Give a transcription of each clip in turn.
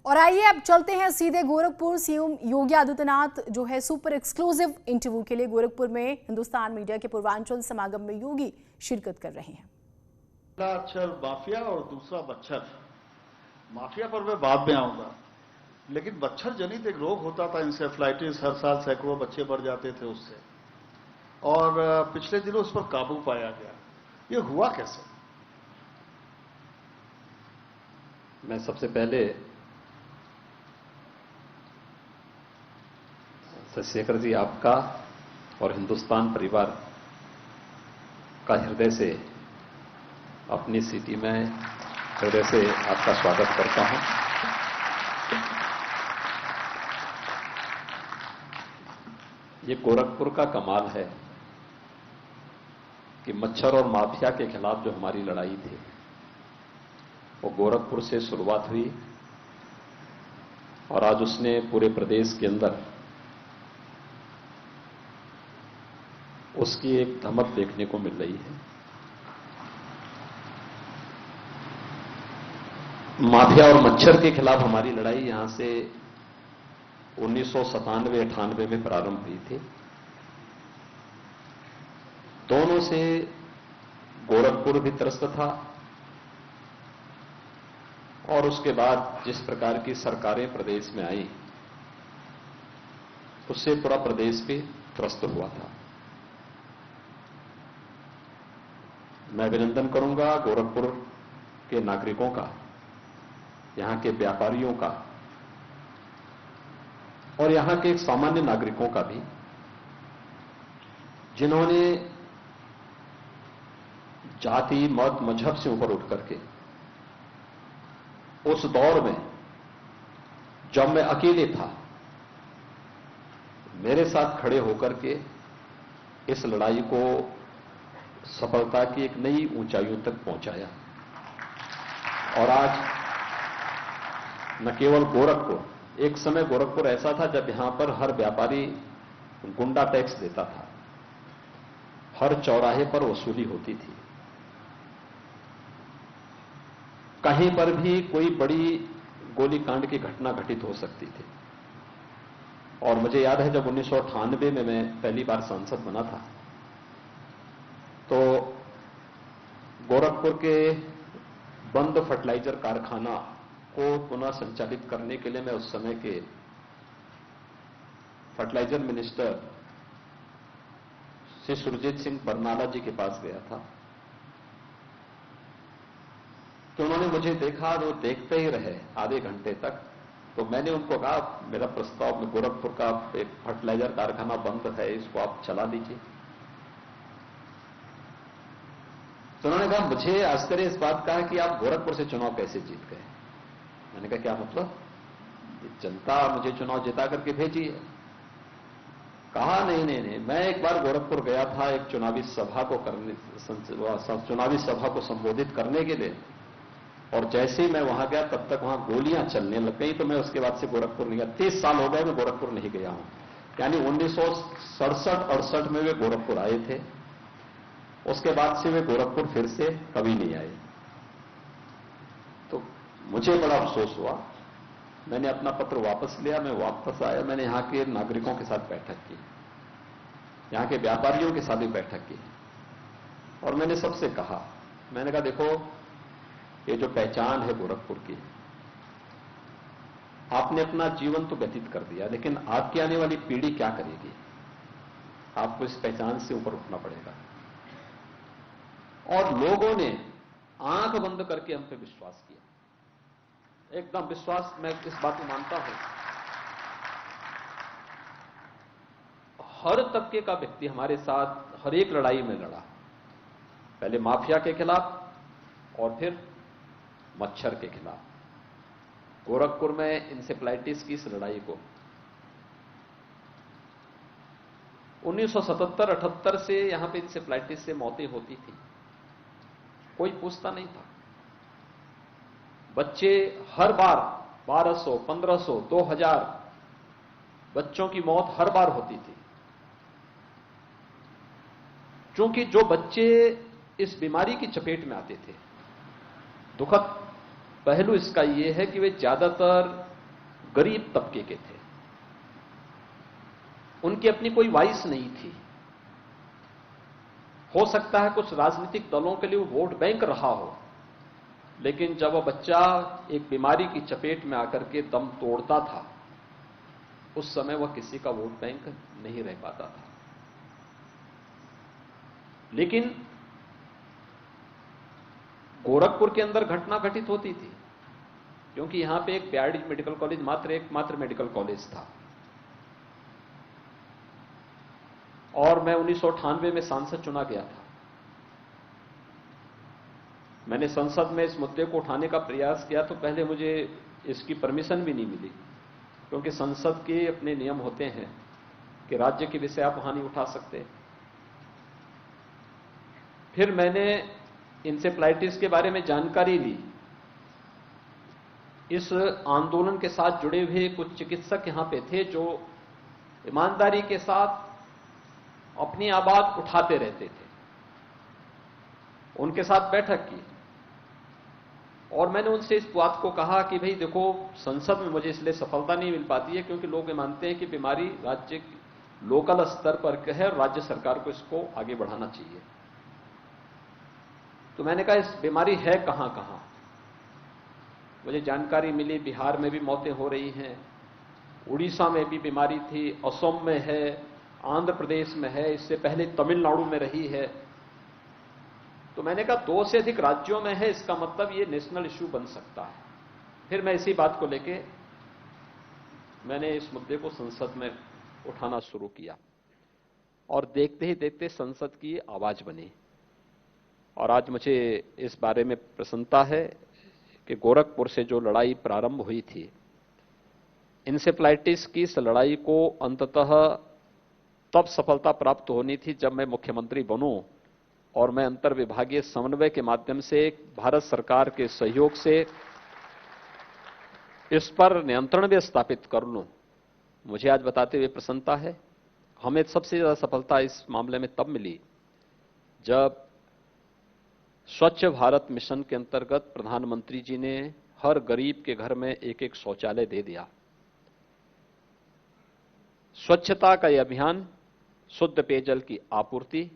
और आइए अब चलते हैं सीधे गोरखपुर। सीएम योगी आदित्यनाथ जो है सुपर एक्सक्लूसिव इंटरव्यू के लिए गोरखपुर में हिंदुस्तान मीडिया के पूर्वांचल समागम में योगी शिरकत कर रहे हैं। पहला अक्षर माफिया और दूसरा मच्छर। माफिया पर मैं बाद में आऊंगा, लेकिन मच्छर जनित एक रोग होता था इंसेफ्लाइटिस, हर साल सैकड़ों बच्चे मर जाते थे उससे, और पिछले दिनों उस पर काबू पाया गया। ये हुआ कैसे? मैं सबसे पहले शेखर जी आपका और हिंदुस्तान परिवार का हृदय से अपनी सिटी में हृदय से आपका स्वागत करता हूं। ये गोरखपुर का कमाल है कि मच्छर और माफिया के खिलाफ जो हमारी लड़ाई थी वो गोरखपुर से शुरुआत हुई और आज उसने पूरे प्रदेश के अंदर उसकी एक धमक देखने को मिल रही है। माफिया और मच्छर के खिलाफ हमारी लड़ाई यहां से 1997-98 में प्रारंभ हुई थी। दोनों से गोरखपुर भी त्रस्त था और उसके बाद जिस प्रकार की सरकारें प्रदेश में आई उससे पूरा प्रदेश भी त्रस्त हुआ था। मैं अभिनंदन करूंगा गोरखपुर के नागरिकों का, यहां के व्यापारियों का और यहां के सामान्य नागरिकों का भी, जिन्होंने जाति मत मजहब से ऊपर उठ करके उस दौर में जब मैं अकेले था मेरे साथ खड़े होकर के इस लड़ाई को सफलता की एक नई ऊंचाइयों तक पहुंचाया। और आज न केवल गोरखपुर, एक समय गोरखपुर ऐसा था जब यहां पर हर व्यापारी गुंडा टैक्स देता था, हर चौराहे पर वसूली होती थी, कहीं पर भी कोई बड़ी गोलीकांड की घटना घटित हो सकती थी। और मुझे याद है जब 1998 में मैं पहली बार सांसद बना था तो गोरखपुर के बंद फर्टिलाइजर कारखाना को पुनः संचालित करने के लिए मैं उस समय के फर्टिलाइजर मिनिस्टर श्री सुरजीत सिंह बरनाला जी के पास गया था। तो उन्होंने मुझे देखा, वो देखते ही रहे आधे घंटे तक। तो मैंने उनको कहा मेरा प्रस्ताव में गोरखपुर का एक फर्टिलाइजर कारखाना बंद है, इसको आप चला दीजिए। तो उन्होंने कहा मुझे आश्चर्य इस बात का है कि आप गोरखपुर से चुनाव कैसे जीत गए। मैंने कहा क्या मतलब? जनता मुझे चुनाव जिता करके भेजी है। कहा नहीं, मैं एक बार गोरखपुर गया था एक चुनावी सभा को संबोधित करने के लिए, और जैसे ही मैं वहां गया तब तक वहां गोलियां चलने लग गई। तो मैं उसके बाद से गोरखपुर नहीं गया। 30 साल हो गए मैं गोरखपुर नहीं गया हूं। यानी 1967-68 में वे गोरखपुर आए थे, उसके बाद से वे गोरखपुर फिर से कभी नहीं आए। तो मुझे बड़ा अफसोस हुआ। मैंने अपना पत्र वापस लिया, मैं वापस आया। मैंने यहां के नागरिकों के साथ बैठक की, यहां के व्यापारियों के साथ भी बैठक की, और मैंने सबसे कहा, मैंने कहा देखो ये जो पहचान है गोरखपुर की, आपने अपना जीवन तो व्यतीत कर दिया, लेकिन आपकी आने वाली पीढ़ी क्या करेगी? आपको इस पहचान से ऊपर उठना पड़ेगा। और लोगों ने आंख बंद करके हम पे विश्वास किया, एकदम विश्वास। मैं इस बात को मानता हूं, हर तबके का व्यक्ति हमारे साथ हर एक लड़ाई में लड़ा, पहले माफिया के खिलाफ और फिर मच्छर के खिलाफ। गोरखपुर में इंसेफ्लाइटिस की इस लड़ाई को 1977-78 से यहां पे इंसेफ्लाइटिस से मौतें होती थी, कोई पूछता नहीं था। बच्चे हर बार 1200, 1500, 2000 बच्चों की मौत हर बार होती थी, क्योंकि जो बच्चे इस बीमारी की चपेट में आते थे, दुखद पहलू इसका यह है कि वे ज्यादातर गरीब तबके के थे, उनकी अपनी कोई वॉइस नहीं थी। हो सकता है कुछ राजनीतिक दलों के लिए वो वोट बैंक रहा हो, लेकिन जब वह बच्चा एक बीमारी की चपेट में आकर के दम तोड़ता था, उस समय वह किसी का वोट बैंक नहीं रह पाता था। लेकिन गोरखपुर के अंदर घटना घटित होती थी, क्योंकि यहां पे एक बीआरडी मेडिकल कॉलेज एकमात्र मेडिकल कॉलेज था। और मैं 1998 में सांसद चुना गया था। मैंने संसद में इस मुद्दे को उठाने का प्रयास किया तो पहले मुझे इसकी परमिशन भी नहीं मिली, क्योंकि संसद के अपने नियम होते हैं कि राज्य के विषय आप वहां नहीं उठा सकते। फिर मैंने इंसेफ्लाइटिस के बारे में जानकारी ली। इस आंदोलन के साथ जुड़े हुए कुछ चिकित्सक यहां पे थे जो ईमानदारी के साथ अपनी आवाज उठाते रहते थे। उनके साथ बैठक की और मैंने उनसे इस बात को कहा कि भाई देखो, संसद में मुझे इसलिए सफलता नहीं मिल पाती है क्योंकि लोग ये मानते हैं कि बीमारी राज्य लोकल स्तर पर है और राज्य सरकार को इसको आगे बढ़ाना चाहिए। तो मैंने कहा इस बीमारी है कहां कहां। मुझे जानकारी मिली बिहार में भी मौतें हो रही हैं, उड़ीसा में भी बीमारी थी, असम में है, आंध्र प्रदेश में है, इससे पहले तमिलनाडु में रही है। तो मैंने कहा 2 से अधिक राज्यों में है, इसका मतलब ये नेशनल इश्यू बन सकता है। फिर मैं इसी बात को लेके मैंने इस मुद्दे को संसद में उठाना शुरू किया और देखते ही देखते संसद की आवाज बनी। और आज मुझे इस बारे में प्रसन्नता है कि गोरखपुर से जो लड़ाई प्रारंभ हुई थी, इंसेफ्लाइटिस की इस लड़ाई को अंततः तब सफलता प्राप्त होनी थी जब मैं मुख्यमंत्री बनूं और मैं अंतर विभागीय समन्वय के माध्यम से भारत सरकार के सहयोग से इस पर नियंत्रण भी स्थापित कर लूं। मुझे आज बताते हुए प्रसन्नता है। हमें सबसे ज्यादा सफलता इस मामले में तब मिली जब स्वच्छ भारत मिशन के अंतर्गत प्रधानमंत्री जी ने हर गरीब के घर में एक शौचालय दे दिया। स्वच्छता का यह अभियान, शुद्ध पेयजल की आपूर्ति,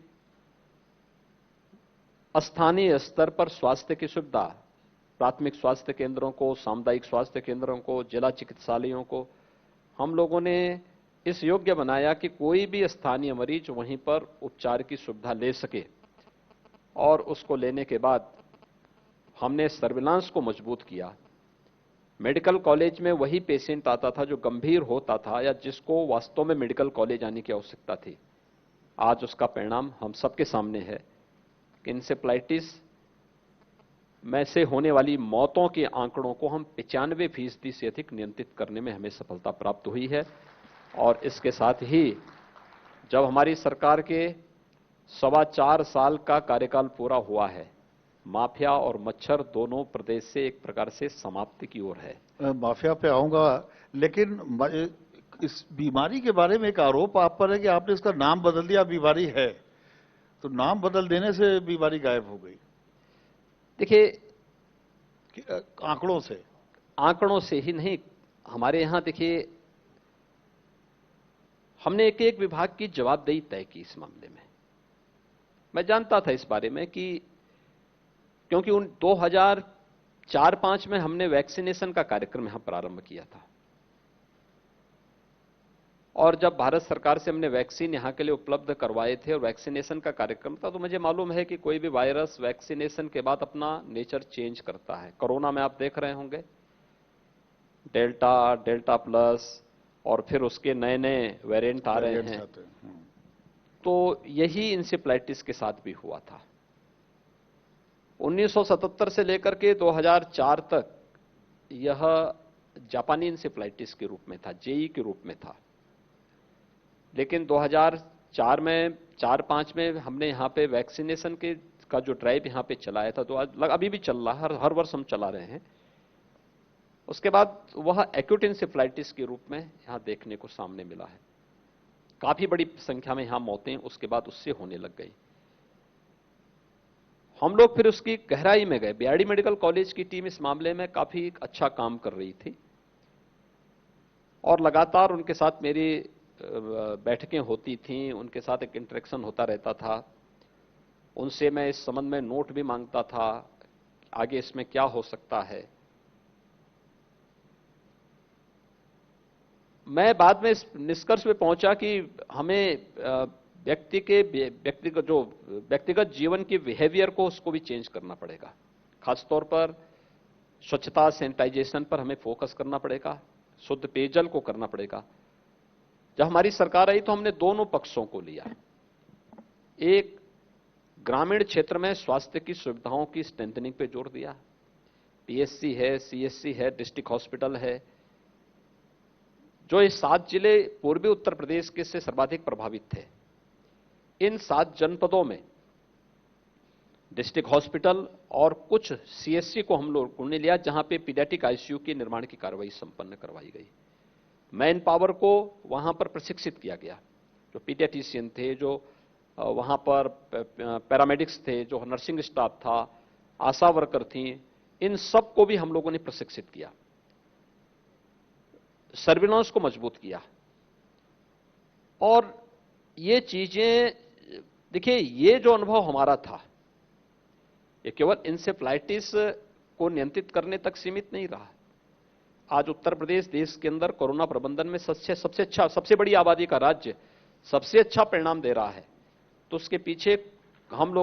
स्थानीय स्तर पर स्वास्थ्य की सुविधा, प्राथमिक स्वास्थ्य केंद्रों को, सामुदायिक स्वास्थ्य केंद्रों को, जिला चिकित्सालयों को हम लोगों ने इस योग्य बनाया कि कोई भी स्थानीय मरीज वहीं पर उपचार की सुविधा ले सके। और उसको लेने के बाद हमने सर्विलांस को मजबूत किया। मेडिकल कॉलेज में वही पेशेंट आता था जो गंभीर होता था या जिसको वास्तव में मेडिकल कॉलेज आने की आवश्यकता थी। आज उसका परिणाम हम सबके सामने है कि इंसेफ्लाइटिस में से होने वाली मौतों के आंकड़ों को हम 95% से अधिक नियंत्रित करने में हमें सफलता प्राप्त हुई है। और इसके साथ ही जब हमारी सरकार के 4.25 साल का कार्यकाल पूरा हुआ है, माफिया और मच्छर दोनों प्रदेश से एक प्रकार से समाप्ति की ओर है। माफिया पे आऊंगा, लेकिन इस बीमारी के बारे में एक आरोप आप पर है कि आपने इसका नाम बदल दिया, बीमारी है तो नाम बदल देने से बीमारी गायब हो गई। देखिए, आंकड़ों से ही नहीं, हमारे यहां देखिए हमने एक विभाग की जवाबदेही तय की इस मामले में। मैं जानता था इस बारे में कि क्योंकि 2004-05 में हमने वैक्सीनेशन का कार्यक्रम यहां प्रारंभ किया था और जब भारत सरकार से हमने वैक्सीन यहां के लिए उपलब्ध करवाए थे और वैक्सीनेशन का कार्यक्रम था, तो मुझे मालूम है कि कोई भी वायरस वैक्सीनेशन के बाद अपना नेचर चेंज करता है। कोरोना में आप देख रहे होंगे डेल्टा प्लस और फिर उसके नए नए वेरिएंट आ रहे हैं। तो यही इंसेफ्लाइटिस के साथ भी हुआ था। 1977 से लेकर के 2004 तक यह जापानी इंसेफ्लाइटिस के रूप में था, जेई के रूप में था। लेकिन 2004 में 4-5 में हमने यहां पे वैक्सीनेशन का जो ड्राइव यहां पे चलाया था, तो अभी भी चल रहा है, हर वर्ष हम चला रहे हैं। उसके बाद वह एक्यूट इंसेफ्लाइटिस के रूप में यहां देखने को सामने मिला है। काफी बड़ी संख्या में यहां मौतें उसके बाद उससे होने लग गई। हम लोग फिर उसकी गहराई में गए। बीआरडी मेडिकल कॉलेज की टीम इस मामले में काफी अच्छा काम कर रही थी और लगातार उनके साथ मेरी बैठकें होती थीं, उनके साथ एक इंटरेक्शन होता रहता था। उनसे मैं इस संबंध में नोट भी मांगता था, आगे इसमें क्या हो सकता है। मैं बाद में इस निष्कर्ष पे पहुंचा कि हमें व्यक्तिगत जीवन के बिहेवियर को उसको भी चेंज करना पड़ेगा। खासतौर पर स्वच्छता, सैनिटाइजेशन पर हमें फोकस करना पड़ेगा, शुद्ध पेयजल को करना पड़ेगा। जब हमारी सरकार आई तो हमने दोनों पक्षों को लिया। एक, ग्रामीण क्षेत्र में स्वास्थ्य की सुविधाओं की स्ट्रेंथनिंग पे जोर दिया। पीएचसी है, सीएचसी है, डिस्ट्रिक्ट हॉस्पिटल है। जो ये 7 जिले पूर्वी उत्तर प्रदेश के से सर्वाधिक प्रभावित थे, इन 7 जनपदों में डिस्ट्रिक्ट हॉस्पिटल और कुछ सीएचसी को हम लोगों ने लिया, जहां पे पीडियाट्रिक आईसीयू के निर्माण की कार्रवाई संपन्न करवाई गई। मैन पावर को वहां पर प्रशिक्षित किया गया, जो पीडियाट्रिशियन थे, जो वहां पर पैरामेडिक्स थे, जो नर्सिंग स्टाफ था, आशा वर्कर थी, इन सबको भी हम लोगों ने प्रशिक्षित किया। सर्विलांस को मजबूत किया। और ये चीजें, देखिए, ये जो अनुभव हमारा था, ये केवल इंसेफ्लाइटिस को नियंत्रित करने तक सीमित नहीं रहा। आज उत्तर प्रदेश देश के अंदर कोरोना प्रबंधन में सबसे बड़ी आबादी का राज्य सबसे अच्छा परिणाम दे रहा है। तो उसके पीछे हम लोग